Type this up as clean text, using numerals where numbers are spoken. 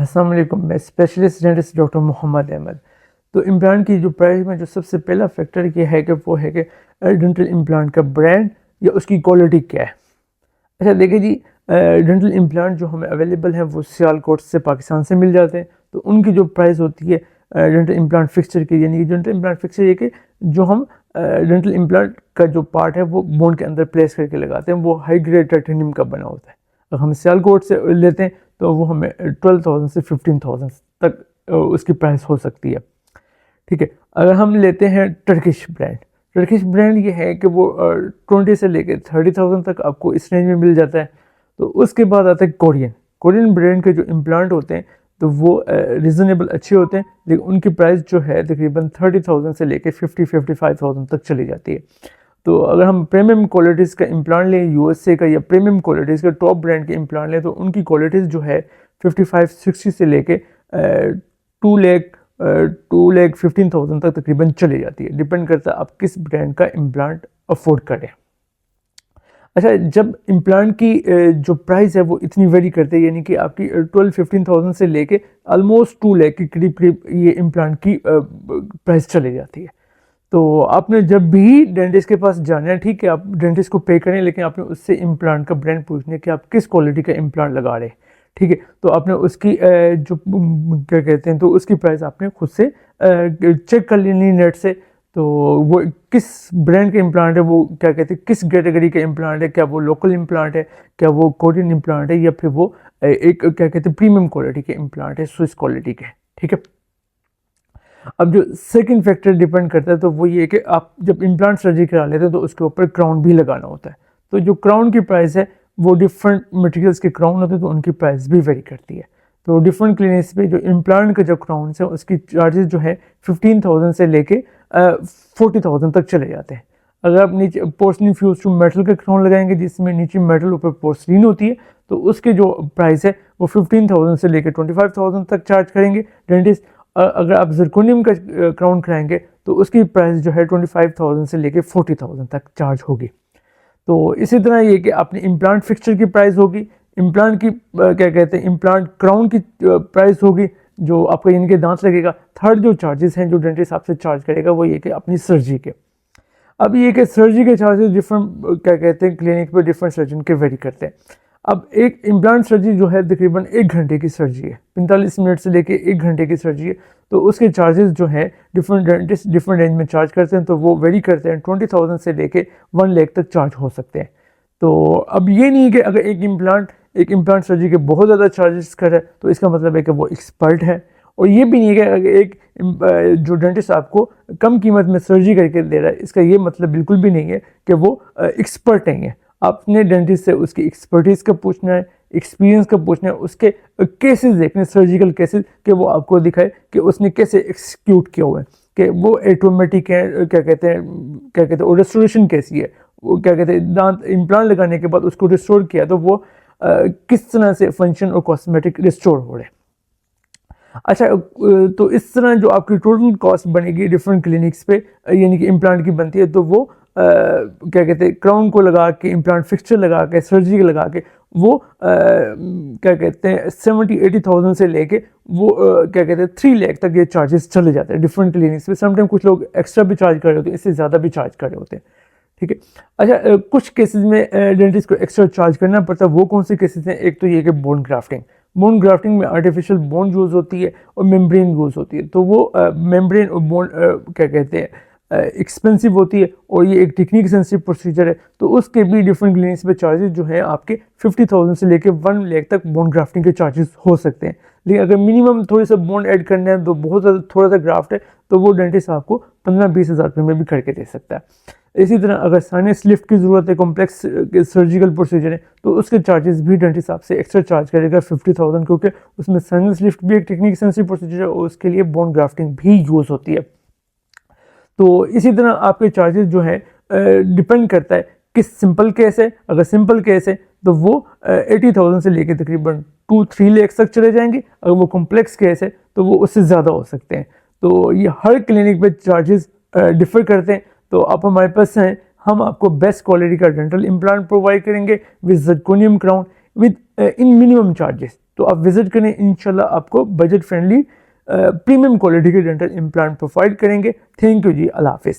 अस्सलाम वालेकुम। मैं specialist dentist doctor Mohammad Ahmad. तो इम्प्लांट की जो प्राइस में जो सबसे पहला फैक्टर ये है कि वो है कि डेंटल इम्प्लांट का ब्रांड या उसकी क्वालिटी क्या है। अच्छा देखिए जी, डेंटल इम्प्लांट जो हमें अवेलेबल हैं वो सियालकोट से पाकिस्तान से मिल जाते हैं। तो उनकी जो प्राइस होती है डेंटल इम्प्लांट फिक्सचर की, यानी कि डेंटल इम्प्लांट फिक्सचर ये कि जो हम डेंटल इम्प्लांट का जो पार्ट है वो बोन के अंदर प्लेस करके लगाते हैं, वो हाई ग्रेड टाइटेनियम का बना होता है। अगर हम सियालकोट से लेते हैं तो वो हमें 12,000 से 15,000 तक उसकी प्राइस हो सकती है। ठीक है। अगर हम लेते हैं टर्किश ब्रांड ये है कि वो 20 से लेके 30,000 तक आपको इस रेंज में मिल जाता है। तो उसके बाद आता है कोरियन ब्रांड के जो इम्प्लांट होते हैं तो वो रिजनेबल अच्छे होते हैं, लेकिन उनकी प्राइस जो है तकरीबन 30,000 से लेके 50-55,000 तक चली जाती है। तो अगर हम प्रीमियम क्वालिटीज़ का इम्प्लांट लें यूएसए का, या प्रीमियम क्वालिटीज़ का टॉप ब्रांड के इम्प्लांट लें, तो उनकी क्वालिटीज़ जो है 55-60 से लेके 2,15,000 तक तकरीबन चली जाती है। डिपेंड करता है आप किस ब्रांड का इम्प्लांट अफोर्ड करें। अच्छा, जब इम्प्लांट की जो प्राइस है वो इतनी वेरी करती है, यानी कि आपकी 12-15,000 से लेके ऑलमोस्ट 2 लाख के करीब करीब ये इम्प्लांट की प्राइस चली जाती है। तो आपने जब भी डेंटिस्ट के पास जाना है, ठीक है, आप डेंटिस्ट को पे करें, लेकिन आपने उससे इम्प्लांट का ब्रांड पूछना है कि आप किस क्वालिटी का इम्प्लांट लगा रहे हैं। ठीक है, तो आपने उसकी जो क्या कहते हैं, तो उसकी प्राइस आपने खुद से चेक कर लेनी नेट से। तो वो किस ब्रांड का इम्प्लांट है, वो क्या कहते हैं किस कैटेगरी का इम्प्लांट है, क्या वो लोकल इम्प्लांट है, क्या वो कोरियन इम्प्लांट है, या फिर वो एक क्या कहते हैं प्रीमियम क्वालिटी के इम्प्लांट है, स्विस क्वालिटी के। ठीक है। अब जो सेकंड फैक्टर डिपेंड करता है तो वो ये कि आप जब इम्प्लांट सर्जरी करा लेते हैं तो उसके ऊपर क्राउन भी लगाना होता है। तो जो क्राउन की प्राइस है वो डिफरेंट मटेरियल्स के क्राउन होते हैं, तो उनकी प्राइस भी वेरी करती है। तो डिफरेंट क्लिनिक्स पे जो इम्प्लांट का जो क्राउन है उसकी चार्जेस जो है 15,000 से लेके 40,000 तक चले जाते हैं। अगर आप नीचे पोर्सलिन फ्यूज टू मेटल का क्राउन लगाएंगे जिसमें नीचे मेटल ऊपर पोर्सलिन होती है, तो उसके जो प्राइस है वो 15,000 से लेकर 25,000 तक चार्ज करेंगे डेंटिस्ट। अगर आप जरकोनियम का क्राउन कराएंगे तो उसकी प्राइस जो है 25,000 से लेके 40,000 तक चार्ज होगी। तो इसी तरह ये कि अपनी इम्प्लांट फिक्सचर की प्राइस होगी, इम्प्लांट की क्या कहते हैं इम्प्लांट क्राउन की प्राइस होगी जो आपका इनके दांत लगेगा। थर्ड जो चार्जेस हैं जो डेंटिस्ट आपसे चार्ज करेगा वो ये कि अपनी सर्जरी के। अब ये कि सर्जरी के चार्जेस डिफरेंट क्या कहते हैं क्लिनिक पे डिफरेंट सर्जन के वेरी करते हैं। अब एक इम्प्लांट सर्जरी जो है तकरीबन 1 घंटे की सर्जरी है, 45 मिनट से लेके 1 घंटे की सर्जरी है। तो उसके चार्जेस जो है डिफरेंट डेंटिस्ट डिफरेंट रेंज में चार्ज करते हैं, तो वो वेरी करते हैं 20,000 से लेके 1 लाख तक चार्ज हो सकते हैं। तो अब ये नहीं है कि अगर एक इम्प्लांट सर्जरी के बहुत ज़्यादा चार्जेस करे तो इसका मतलब है कि वो एक्सपर्ट है, और ये भी नहीं है कि अगर एक जो डेंटिस्ट आपको कम कीमत में सर्जरी करके दे रहा है इसका ये मतलब बिल्कुल भी नहीं है कि वो एक्सपर्ट नहीं है। आपने डेंटिस्ट से उसकी एक्सपर्टीज़ का पूछना है, एक्सपीरियंस का पूछना है, उसके केसेस देखने सर्जिकल केसेस कि वो आपको दिखाए कि उसने कैसे एक्सिक्यूट किया हुआ है, कि वो ऑटोमेटिक है क्या कहते हैं और रेस्टोरेशन कैसी है, वो क्या कहते हैं दांत इम्प्लांट लगाने के बाद उसको रिस्टोर किया तो वो किस तरह से फंक्शन और कॉस्मेटिक रिस्टोर हो रहे हैं। अच्छा, तो इस तरह जो आपकी टोटल कॉस्ट बनेगी डिफरेंट क्लिनिक्स पे, यानी कि इम्प्लांट की बनती है, तो वो क्या कहते हैं क्राउन को लगा के इम्प्लांट फिक्सचर लगा के सर्जरी लगा के वो क्या कहते हैं 70-80,000 से लेके वो क्या कहते हैं 3 लाख तक ये चार्जेस चले जाते हैं डिफरेंट क्लिनिक्स पे। समटाइम कुछ लोग एक्स्ट्रा भी चार्ज कर रहे होते हैं, इससे ज़्यादा भी चार्ज कर रहे होते हैं। ठीक है। अच्छा, कुछ केसेस में डेंटिस्ट को एक्स्ट्रा चार्ज करना पड़ता है। वो कौन से केसेस हैं? एक तो ये कि बोन ग्राफ्टिंग में आर्टिफिशियल बोन यूज़ होती है और मेम्ब्रेन यूज़ होती है। तो वो मेम्ब्रेन और बोन क्या कहते हैं एक्सपेंसिव होती है, और ये एक टेक्निक सेंसिटिव प्रोसीजर है। तो उसके भी डिफरेंट क्लिनिक्स पे चार्जेस जो हैं आपके 50,000 से लेकर 1 लाख तक बोन ग्राफ्टिंग के चार्जेस हो सकते हैं। लेकिन अगर मिनिमम थोड़ी सा बोन ऐड करना है तो बहुत ज़्यादा थोड़ा सा ग्राफ्ट है तो वो डेंटिस्ट आपको 15-20 हज़ार रुपये में भी करके दे सकता है। इसी तरह अगर साइनस लिफ्ट की ज़रूरत है, कॉम्प्लेक्स सर्जिकल प्रोसीजर है, तो उसके चार्जेस भी डेंटिस्ट आपसे एक्स्ट्रा चार्ज करेगा 50,000, क्योंकि उसमें साइनस लिफ्ट भी एक टेक्निक सेंसिटिव प्रोसीजर है और उसके लिए बोन ग्राफ्टिंग भी यूज़ होती है। तो इसी तरह आपके चार्जेस जो है डिपेंड करता है किस सिंपल केस है। अगर सिंपल केस है तो वो 80,000 से लेकर तकरीबन 2-3 लाख तक चले जाएंगे। अगर वो कॉम्प्लेक्स केस है तो वो उससे ज़्यादा हो सकते हैं। तो ये हर क्लिनिक पे चार्जेस डिफ़र करते हैं। तो आप हमारे पास हैं, हम आपको बेस्ट क्वालिटी का डेंटल इम्प्लांट प्रोवाइड करेंगे with zirconium crown with in minimum charges. तो आप विजिट करें, इंशाल्लाह आपको बजट फ्रेंडली प्रीमियम क्वालिटी के डेंटल इम्प्लांट प्रोवाइड करेंगे। थैंक यू जी, अल्लाह हाफिज़।